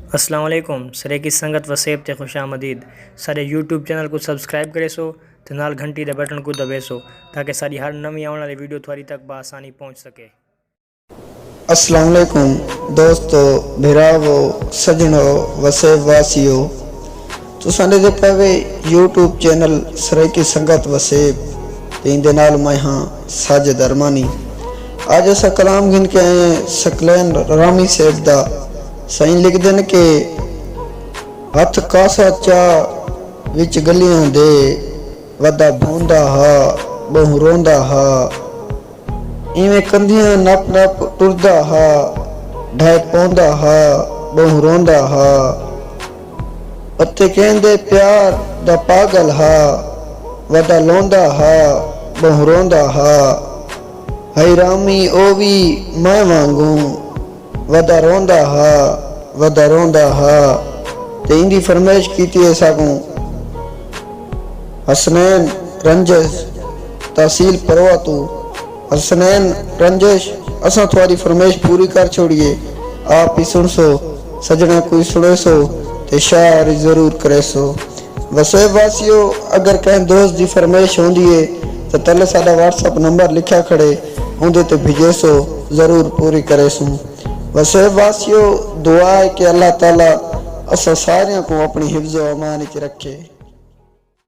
अस्सलाम वालेकुम। सरे की संगत वसेब ते खुश आमदीद। सारे यूट्यूब चैनल को सब्सक्राइब करे सो ते नाल घंटी दे बटन को दबे सो ताकि सारी हर नवी आने वाली वीडियो थोड़ी तक बआसानी पहुंच सके। अस्सलाम वालेकुम दोस्तों, भिरावो, सजणो, वसेब वासियो। तुसां दे पवे यूट्यूब चैनल सरे की संगत वसेब ते इंदे नाल मैं हाँ साजिद अरमानी। आज असा कलाम गिन के आए हैं सकलैन रामी सेठ दा। सही लिख देन के हथ कासा चा विच गलियां दे वदा भोंदा हा बहु रोंदा हा। इवें कंधियां नप नप टुरदा हा ढाई पौंदा हा बहु रोंदा हा। अते कहंदे प्यार दा पागल हा वदा लोंदा हा बहु रोंदा हा। हई रामी ओ भी मैं वांगू वदा रोंदा हा वदा रोंदा हा। ते इंदी फरमाइश कीती है सागू हसनैन रंजश तहसील परवातू। हसनैन रंजश असा तुम्हारी फरमाइश पूरी कर छोड़िए। आप ही सुन सो सजना कोई सुने सो ते शायर जरूर करे सो। वसेब वासियो, अगर कहीं दोस्त की फरमाइश होंदी है तो तले साडा व्हाट्सएप नंबर लिखा खड़े उनके ते भेजे सो जरूर पूरी करे सो। वसेब वासियो, दुआ है कि अल्लाह ताला असा सारियां को अपनी हिफ्ज़ो अमान च रखे।